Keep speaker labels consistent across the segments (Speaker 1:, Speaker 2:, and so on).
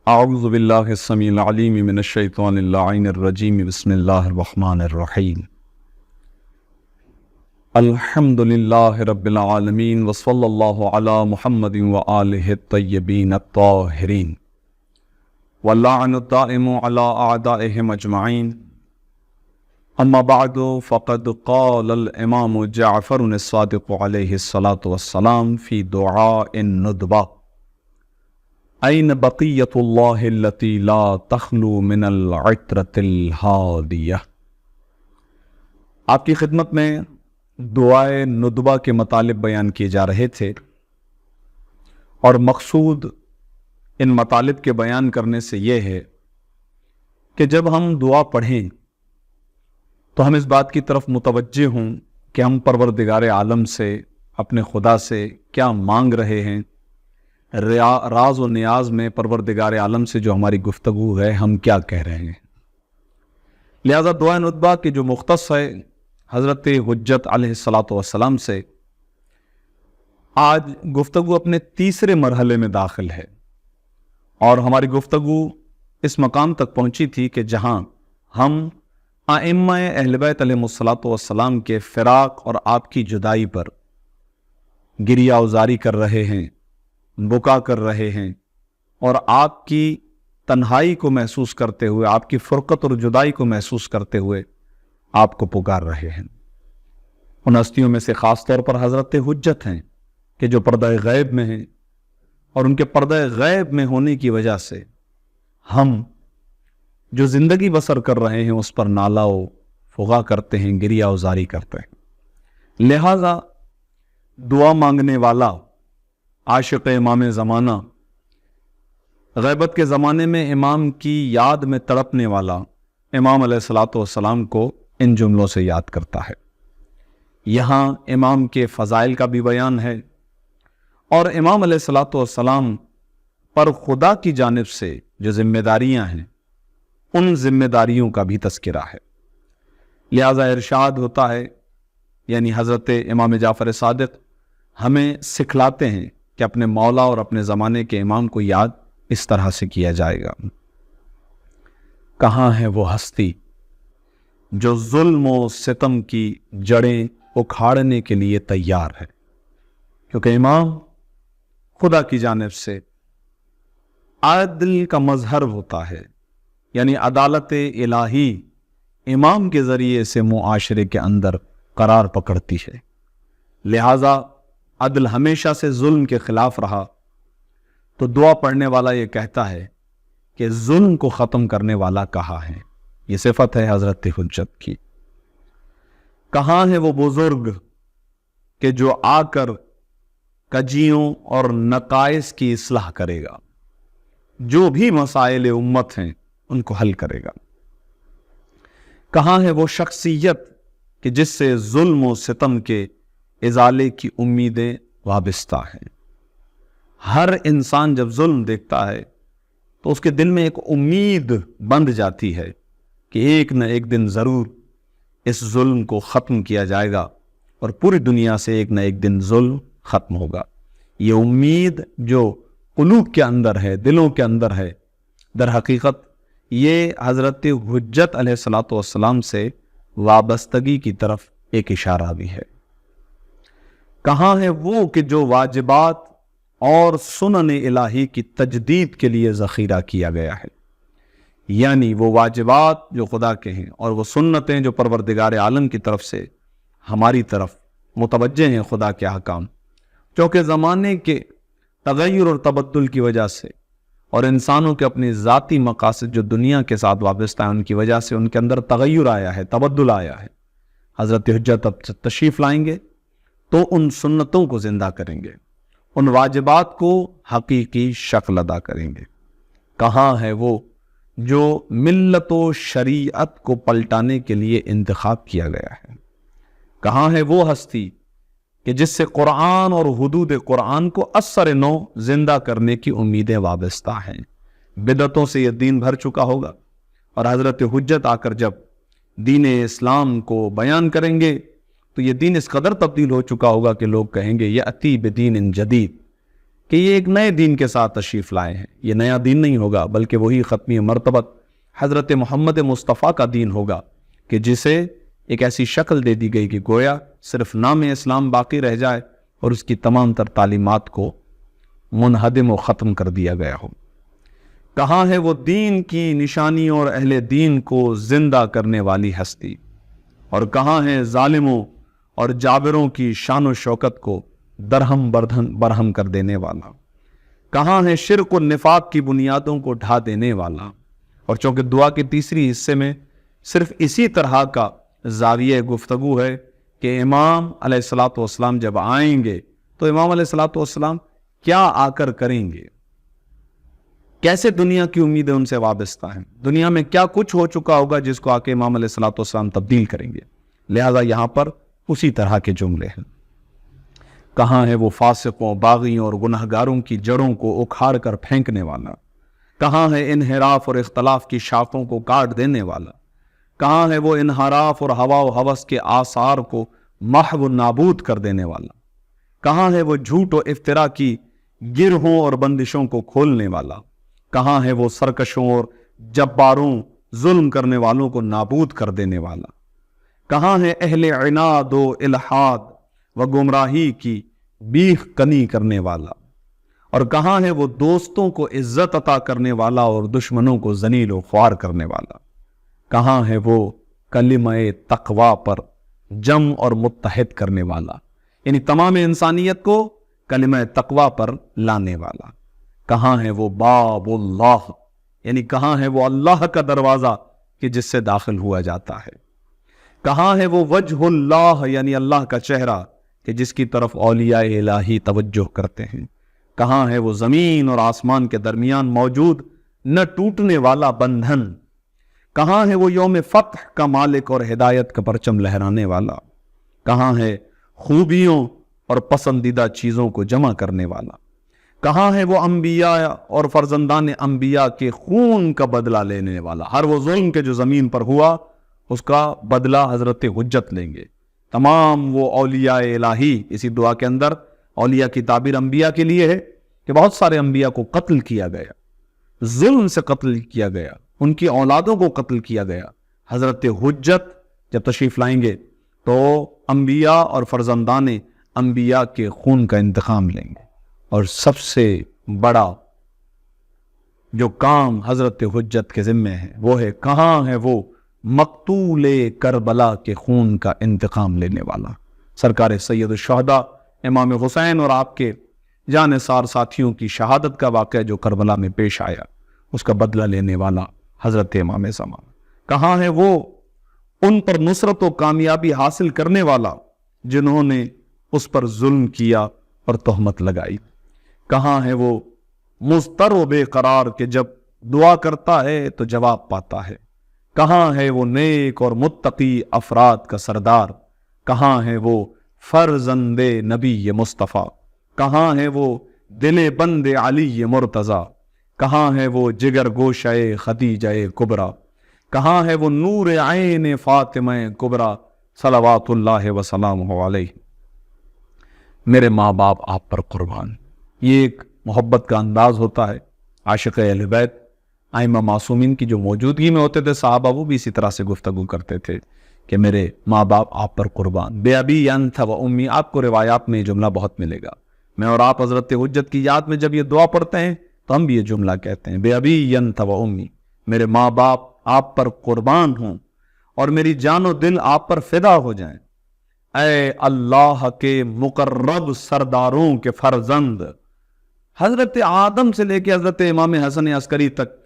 Speaker 1: اعوذ باللہ السمیع العلیم من الشیطان اللعین الرجیم بسم اللہ الرحمن الرحیم الحمد للہ رب العالمین وصلی اللہ علی محمد وآلہ الطیبین الطاہرین واللعن الدائم علی اعدائهم اجمعین اما بعد فقد قال الامام جعفر الصادق علیہ الصلاة والسلام فی دعاء الندبہ این بقیت اللہ التی لا تخلو من العطرۃ الہادیہ۔ آپ کی خدمت میں دعائے ندبہ کے مطالب بیان کیے جا رہے تھے، اور مقصود ان مطالب کے بیان کرنے سے یہ ہے کہ جب ہم دعا پڑھیں تو ہم اس بات کی طرف متوجہ ہوں کہ ہم پروردگار عالم سے، اپنے خدا سے کیا مانگ رہے ہیں، راز و نیاز میں پروردگار عالم سے جو ہماری گفتگو ہے ہم کیا کہہ رہے ہیں۔ لہذا دعائے ندبہ کی جو مختص ہے حضرت حجت علیہ السلام سے، آج گفتگو اپنے تیسرے مرحلے میں داخل ہے، اور ہماری گفتگو اس مقام تک پہنچی تھی کہ جہاں ہم ائمہ اہل بیت علیہ السلام کے فراق اور آپ کی جدائی پر گریہ اوزاری کر رہے ہیں، بکا کر رہے ہیں، اور آپ کی تنہائی کو محسوس کرتے ہوئے، آپ کی فرقت اور جدائی کو محسوس کرتے ہوئے آپ کو پکار رہے ہیں۔ ان ہستیوں میں سے خاص طور پر حضرت حجت ہیں کہ جو پردہ غیب میں ہیں، اور ان کے پردہ غیب میں ہونے کی وجہ سے ہم جو زندگی بسر کر رہے ہیں اس پر نالہ و فغا کرتے ہیں، گریہ اوزاری کرتے ہیں۔ لہذا دعا مانگنے والا، عاشق امام زمانہ، غیبت کے زمانے میں امام کی یاد میں تڑپنے والا، امام علیہ السلام کو ان جملوں سے یاد کرتا ہے۔ یہاں امام کے فضائل کا بھی بیان ہے، اور امام علیہ السلام پر خدا کی جانب سے جو ذمہ داریاں ہیں ان ذمہ داریوں کا بھی تذکرہ ہے۔ لہذا ارشاد ہوتا ہے، یعنی حضرت امام جعفر صادق ہمیں سکھلاتے ہیں کہ اپنے مولا اور اپنے زمانے کے امام کو یاد اس طرح سے کیا جائے گا۔ کہاں ہے وہ ہستی جو ظلم و ستم کی جڑیں اکھاڑنے کے لیے تیار ہے، کیونکہ امام خدا کی جانب سے عدل کا مظہر ہوتا ہے، یعنی عدالت الہی امام کے ذریعے سے معاشرے کے اندر قرار پکڑتی ہے۔ لہذا عدل ہمیشہ سے ظلم کے خلاف رہا، تو دعا پڑھنے والا یہ کہتا ہے کہ ظلم کو ختم کرنے والا کہاں ہے۔ یہ صفت ہے حضرت حجت کی۔ کہاں ہے وہ بزرگ کہ جو آ کر کجیوں اور نقائص کی اصلاح کرے گا، جو بھی مسائل امت ہیں ان کو حل کرے گا۔ کہاں ہے وہ شخصیت کہ جس سے ظلم و ستم کے ازالے کی امیدیں وابستہ ہیں۔ ہر انسان جب ظلم دیکھتا ہے تو اس کے دل میں ایک امید بندھ جاتی ہے کہ ایک نہ ایک دن ضرور اس ظلم کو ختم کیا جائے گا، اور پوری دنیا سے ایک نہ ایک دن ظلم ختم ہوگا۔ یہ امید جو قلوب کے اندر ہے، دلوں کے اندر ہے، در حقیقت یہ حضرت حجت علیہ السلام سے وابستگی کی طرف ایک اشارہ بھی ہے۔ کہاں ہے وہ کہ جو واجبات اور سنن الہی کی تجدید کے لیے ذخیرہ کیا گیا ہے، یعنی وہ واجبات جو خدا کے ہیں اور وہ سنتیں جو پروردگار عالم کی طرف سے ہماری طرف متوجہ ہیں، خدا کے احکام، چونکہ زمانے کے تغیر اور تبدل کی وجہ سے اور انسانوں کے اپنی ذاتی مقاصد جو دنیا کے ساتھ وابستہ ہیں ان کی وجہ سے ان کے اندر تغیر آیا ہے، تبدل آیا ہے۔ حضرت حجت اب تشریف لائیں گے تو ان سنتوں کو زندہ کریں گے، ان واجبات کو حقیقی شکل ادا کریں گے۔ کہاں ہے وہ جو ملت و شریعت کو پلٹانے کے لیے انتخاب کیا گیا ہے؟ کہاں ہے وہ ہستی کہ جس سے قرآن اور حدود قرآن کو اثر نو زندہ کرنے کی امیدیں وابستہ ہیں؟ بدعتوں سے یہ دین بھر چکا ہوگا، اور حضرت حجت آ کر جب دین اسلام کو بیان کریں گے تو یہ دین اس قدر تبدیل ہو چکا ہوگا کہ لوگ کہیں گے یأتی بدین جدید، کہ یہ ایک نئے دین کے ساتھ تشریف لائے ہیں. یہ نیا دین نہیں ہوگا بلکہ وہی ختمی مرتبت حضرت محمد مصطفیٰ کا دین ہوگا کہ جسے ایک ایسی شکل دے دی گئی کہ گویا صرف نام اسلام باقی رہ جائے اور اس کی تمام تر تعلیمات کو منہدم و ختم کر دیا گیا ہو. کہاں ہے وہ دین کی نشانی اور اہل دین کو زندہ کرنے والی ہستی؟ اور کہاں ہے ظالموں اور جابروں کی شان و شوکت کو درہم برہم کر دینے والا؟ کہاں ہے شرک و نفاق کی بنیادوں کو ڈھا دینے والا؟ اور چونکہ دعا کے تیسری حصے میں صرف اسی طرح کا زاویہ گفتگو ہے کہ امام علیہ الصلوۃ والسلام جب آئیں گے تو امام علیہ الصلوۃ والسلام کیا آ کر کریں گے، کیسے دنیا کی امیدیں ان سے وابستہ ہیں، دنیا میں کیا کچھ ہو چکا ہوگا جس کو آ کے امام علیہ الصلوۃ والسلام تبدیل کریں گے. لہذا یہاں پر اسی طرح کے جملے ہیں. کہاں ہے وہ فاسقوں، باغیوں اور گنہگاروں کی جڑوں کو اکھاڑ کر پھینکنے والا؟ کہاں ہے انحراف اور اختلاف کی شاخوں کو کاٹ دینے والا؟ کہاں ہے وہ انحراف اور ہوا و ہوس کے آثار کو محو نابود کر دینے والا؟ کہاں ہے وہ جھوٹ و افترا کی گرہوں اور بندشوں کو کھولنے والا؟ کہاں ہے وہ سرکشوں اور جباروں، ظلم کرنے والوں کو نابود کر دینے والا؟ کہاں ہے اہل عناد و الحاد و گمراہی کی بیخ کنی کرنے والا؟ اور کہاں ہے وہ دوستوں کو عزت عطا کرنے والا اور دشمنوں کو ذلیل و خوار کرنے والا؟ کہاں ہے وہ کلمہ تقوی پر جم اور متحد کرنے والا، یعنی تمام انسانیت کو کلمہ تقوی پر لانے والا؟ کہاں ہے وہ باب اللہ، یعنی کہاں ہے وہ اللہ کا دروازہ کہ جس سے داخل ہوا جاتا ہے؟ کہاں ہے وہ وجہ اللہ، یعنی اللہ کا چہرہ کہ جس کی طرف اولیاء الہی توجہ کرتے ہیں؟ کہاں ہے وہ زمین اور آسمان کے درمیان موجود نہ ٹوٹنے والا بندھن؟ کہاں ہے وہ یوم فتح کا مالک اور ہدایت کا پرچم لہرانے والا؟ کہاں ہے خوبیوں اور پسندیدہ چیزوں کو جمع کرنے والا؟ کہاں ہے وہ انبیاء اور فرزندان انبیاء کے خون کا بدلہ لینے والا؟ ہر وہ ظلم کے جو زمین پر ہوا اس کا بدلہ حضرت حجت لیں گے. تمام وہ اولیاء الہی، اسی دعا کے اندر اولیاء کی تعبیر انبیاء کے لیے ہے کہ بہت سارے انبیاء کو قتل کیا گیا، ظلم سے قتل کیا گیا، ان کی اولادوں کو قتل کیا گیا. حضرت حجت جب تشریف لائیں گے تو انبیاء اور فرزندان انبیاء کے خون کا انتقام لیں گے. اور سب سے بڑا جو کام حضرت حجت کے ذمہ ہے وہ ہے کہاں ہے وہ مقتول کربلا کے خون کا انتقام لینے والا؟ سرکار سید الشہداء امام حسین اور آپ کے جانثار ساتھیوں کی شہادت کا واقعہ جو کربلا میں پیش آیا، اس کا بدلہ لینے والا حضرت امام زمان. کہاں ہے وہ ان پر نصرت و کامیابی حاصل کرنے والا جنہوں نے اس پر ظلم کیا اور تہمت لگائی؟ کہاں ہے وہ مضطر و بے قرار کہ جب دعا کرتا ہے تو جواب پاتا ہے؟ کہاں ہے وہ نیک اور متقی افراد کا سردار؟ کہاں ہے وہ فرزند نبی مصطفیٰ؟ کہاں ہے وہ دل بند علی مرتضی؟ کہاں ہے وہ جگر گوشہ خدیجہ کبریٰ؟ کہاں ہے وہ نور عین فاطمہ کبریٰ صلوات اللہ وسلامہ علیہ؟ میرے ماں باپ آپ پر قربان، یہ ایک محبت کا انداز ہوتا ہے. عاشق اہل بیت ائمہ معصومین کی جو موجودگی میں ہوتے تھے صحابہ، وہ بھی اسی طرح سے گفتگو کرتے تھے کہ میرے ماں باپ آپ پر قربان. بے ابی انت و امی، آپ کو روایات میں یہ جملہ بہت ملے گا. میں اور آپ حضرت حجت کی یاد میں جب یہ دعا پڑھتے ہیں تو ہم بھی یہ جملہ کہتے ہیں، بے ابی انت و امی، میرے ماں باپ آپ پر قربان ہوں اور میری جان و دل آپ پر فدا ہو جائیں. اے اللہ کے مقرب سرداروں کے فرزند، حضرت آدم سے لے کے حضرت امام حسن عسکری تک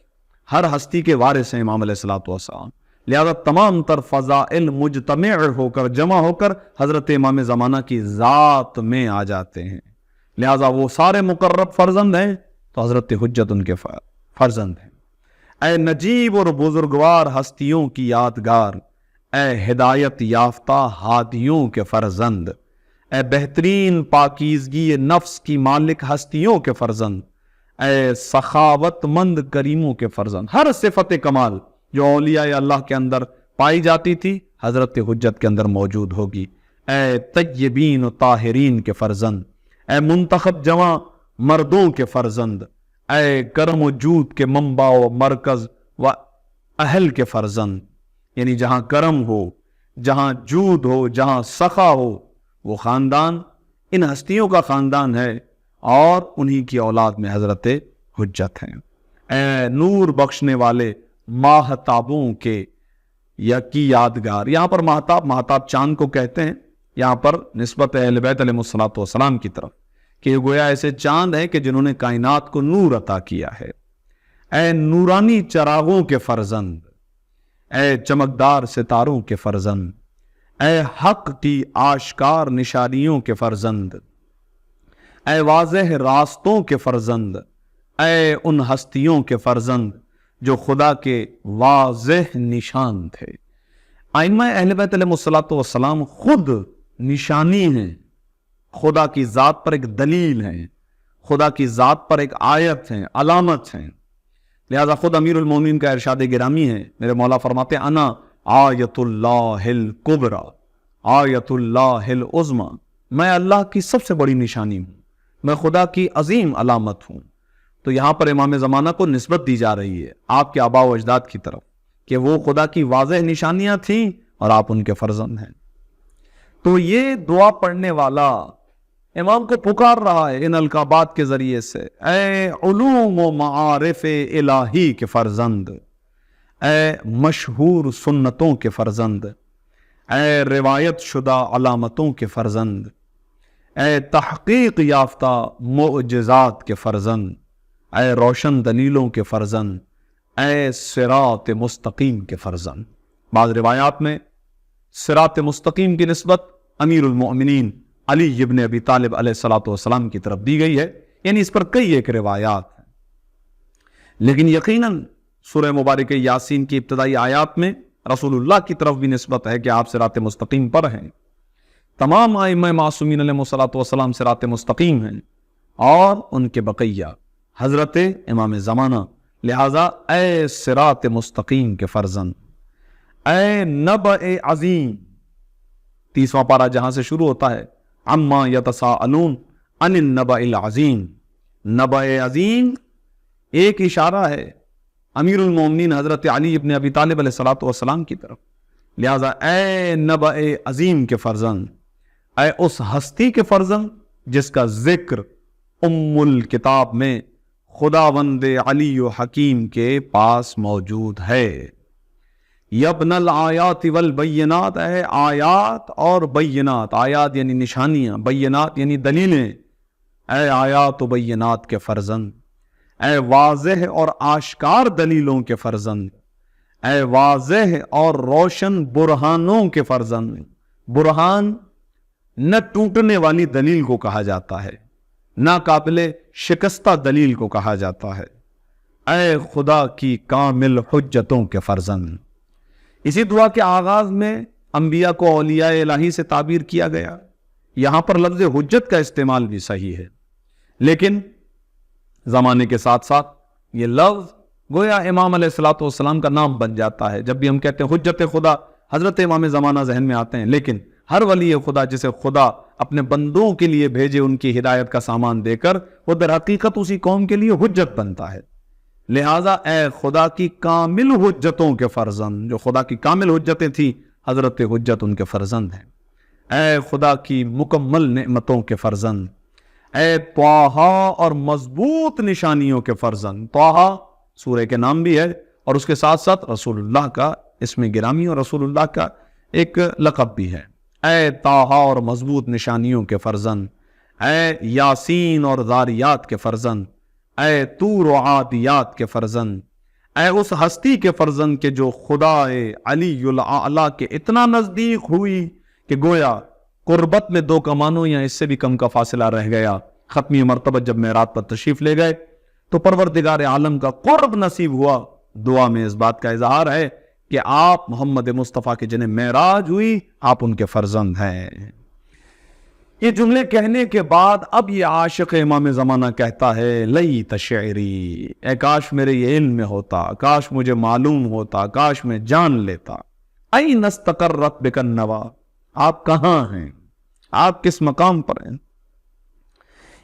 Speaker 1: ہر ہستی کے وارث ہیں امام علیہ الصلوۃ والسلام. لہذا تمام تر فضائل مجتمع ہو کر جمع ہو کر حضرت امام زمانہ کی ذات میں آ جاتے ہیں. لہذا وہ سارے مقرب فرزند ہیں تو حضرت حجت ان کے فرزند ہیں. اے نجیب اور بزرگوار ہستیوں کی یادگار، اے ہدایت یافتہ ہادیوں کے فرزند، اے بہترین پاکیزگی نفس کی مالک ہستیوں کے فرزند، اے سخاوت مند کریموں کے فرزند. ہر صفت کمال جو اولیاء اللہ کے اندر پائی جاتی تھی حضرت حجت کے اندر موجود ہوگی. اے طیبین و طاہرین کے فرزند، اے منتخب جواں مردوں کے فرزند، اے کرم و جود کے منبع و مرکز و اہل کے فرزند، یعنی جہاں کرم ہو، جہاں جود ہو، جہاں سخا ہو، وہ خاندان ان ہستیوں کا خاندان ہے، اور انہی کی اولاد میں حضرت حجت ہیں۔ اے نور بخشنے والے ماہتابوں کے یا کی یادگار، یہاں پر ماہتاب چاند کو کہتے ہیں، یہاں پر نسبت اہل بیت علیہ الصلوۃ والسلام کی طرف، کہ یہ گویا ایسے چاند ہیں کہ جنہوں نے کائنات کو نور عطا کیا ہے۔ اے نورانی چراغوں کے فرزند، اے چمکدار ستاروں کے فرزند، اے حق کی آشکار نشانیوں کے فرزند، اے واضح راستوں کے فرزند، اے ان ہستیوں کے فرزند جو خدا کے واضح نشان تھے۔ ائمہ اہل بیت علیہ الصلوۃ والسلام خود نشانی ہیں، خدا کی ذات پر ایک دلیل ہیں، خدا کی ذات پر ایک آیت ہیں، علامت ہیں۔ لہذا خود امیر المومنین کا ارشاد گرامی ہے، میرے مولا فرماتے ہیں انا آیت اللہ الکبری، آیت اللہ العظمی، میں اللہ کی سب سے بڑی نشانی ہوں، میں خدا کی عظیم علامت ہوں۔ تو یہاں پر امام زمانہ کو نسبت دی جا رہی ہے آپ کے آباء و اجداد کی طرف، کہ وہ خدا کی واضح نشانیاں تھیں اور آپ ان کے فرزند ہیں۔ تو یہ دعا پڑھنے والا امام کو پکار رہا ہے ان القابات کے ذریعے سے، اے علوم و معارف الہی کے فرزند، اے مشہور سنتوں کے فرزند، اے روایت شدہ علامتوں کے فرزند، اے تحقیق یافتہ معجزات کے فرزند، اے روشن دلیلوں کے فرزند، اے صراط مستقیم کے فرزند۔ بعض روایات میں صراط مستقیم کی نسبت امیر المؤمنین علی ابن ابی طالب علیہ الصلوۃ والسلام کی طرف دی گئی ہے، یعنی اس پر کئی ایک روایات ہیں، لیکن یقیناً سورہ مبارک یاسین کی ابتدائی آیات میں رسول اللہ کی طرف بھی نسبت ہے کہ آپ صراط مستقیم پر ہیں۔ تمام ائمہ معصومین علیہ الصلوۃ والسلام صراط مستقیم ہیں، اور ان کے بقیہ حضرت امام زمانہ۔ لہذا اے صراط مستقیم کے فرزند، اے نبأ عظیم، 30واں پارہ جہاں سے شروع ہوتا ہے عما یتساءلون عن النبأ العظیم، نبأ عظیم ایک اشارہ ہے امیر المومنین حضرت علی ابن ابی طالب علیہ الصلوۃ والسلام کی طرف۔ لہذا اے نبأ عظیم کے فرزند، اے اس ہستی کے فرزند جس کا ذکر ام الکتاب میں خداوند علی و حکیم کے پاس موجود ہے۔ یبن الآیات والبینات، اے آیات اور بینات، آیات یعنی نشانیاں، بینات یعنی دلیلیں، اے آیات و بینات کے فرزند، اے واضح اور آشکار دلیلوں کے فرزند، اے واضح اور روشن برہانوں کے فرزند۔ برہان نہ ٹوٹنے والی دلیل کو کہا جاتا ہے، نہ قابل شکستہ دلیل کو کہا جاتا ہے۔ اے خدا کی کامل حجتوں کے فرزند۔ اسی دعا کے آغاز میں انبیاء کو اولیاء الہی سے تعبیر کیا گیا، یہاں پر لفظ حجت کا استعمال بھی صحیح ہے، لیکن زمانے کے ساتھ ساتھ یہ لفظ گویا امام علیہ الصلوۃ والسلام کا نام بن جاتا ہے۔ جب بھی ہم کہتے ہیں حجت خدا، حضرت امام زمانہ ذہن میں آتے ہیں، لیکن ہر ولی خدا جسے خدا اپنے بندوں کے لیے بھیجے ان کی ہدایت کا سامان دے کر، وہ در حقیقت اسی قوم کے لیے حجت بنتا ہے۔ لہٰذا اے خدا کی کامل حجتوں کے فرزند، جو خدا کی کامل حجتیں تھیں، حضرت حجت ان کے فرزند ہیں۔ اے خدا کی مکمل نعمتوں کے فرزند، اے طٰہٰ اور مضبوط نشانیوں کے فرزند۔ طٰہٰ سورہ کے نام بھی ہے، اور اس کے ساتھ ساتھ رسول اللہ کا اسم گرامی اور رسول اللہ کا ایک لقب بھی ہے۔ اے طٰہٰ اور مضبوط نشانیوں کے فرزند، اے یاسین اور ذاریات کے فرزند، اے طور و عادیات کے فرزند، اے اس ہستی کے فرزند کے جو خدا علی الاعلیٰ کے اتنا نزدیک ہوئی کہ گویا قربت میں 2 کمانوں یا اس سے بھی کم کا فاصلہ رہ گیا۔ ختمی مرتبہ جب معراج پر تشریف لے گئے تو پروردگار عالم کا قرب نصیب ہوا۔ دعا میں اس بات کا اظہار ہے کہ آپ محمد مصطفیٰ کے جنہیں معراج ہوئی، آپ ان کے فرزند ہیں۔ یہ جملے کہنے کے بعد اب یہ عاشق امام زمانہ کہتا ہے لیت شعری، اے کاش میرے یہ علم میں ہوتا، کاش مجھے معلوم ہوتا، کاش میں جان لیتا۔ این استقرت بک النوا، آپ کہاں ہیں، آپ کس مقام پر ہیں؟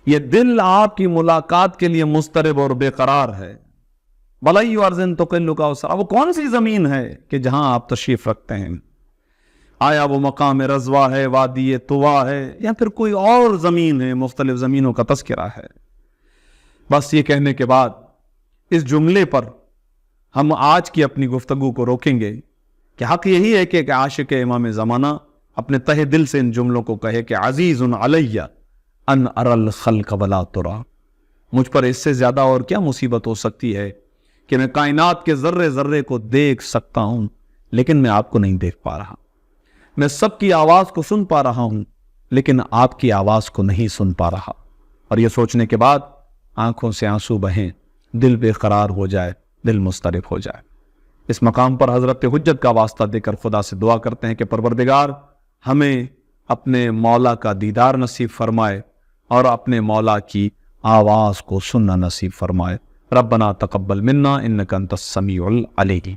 Speaker 1: یہ دل آپ کی ملاقات کے لیے مضطرب اور بے قرار ہے. بلائی ارضن تقلک اسرا، وہ کون سی زمین ہے کہ جہاں آپ تشریف رکھتے ہیں؟ آیا وہ مقام رضوا ہے، وادی طوا ہے، یا پھر کوئی اور زمین ہے؟ مختلف زمینوں کا تذکرہ ہے. بس یہ کہنے کے بعد اس جملے پر ہم آج کی اپنی گفتگو کو روکیں گے کہ حق یہی ہے کہ عاشق امام زمانہ اپنے تہ دل سے ان جملوں کو کہے کہ عزیز علی ان اری الخلق ولا ترا، مجھ پر اس سے زیادہ اور کیا مصیبت ہو سکتی ہے کہ میں کائنات کے ذرے ذرے کو دیکھ سکتا ہوں لیکن میں آپ کو نہیں دیکھ پا رہا. میں سب کی آواز کو سن پا رہا ہوں لیکن آپ کی آواز کو نہیں سن پا رہا. اور یہ سوچنے کے بعد آنکھوں سے آنسو بہیں، دل بے قرار ہو جائے، دل مضطرب ہو جائے. اس مقام پر حضرت حجت کا واسطہ دے کر خدا سے دعا کرتے ہیں کہ پروردگار ہمیں اپنے مولا کا دیدار نصیب فرمائے اور اپنے مولا کی آواز کو سننا نصیب فرمائے. ربنا تقبل منا انک انت السمیع العلیم.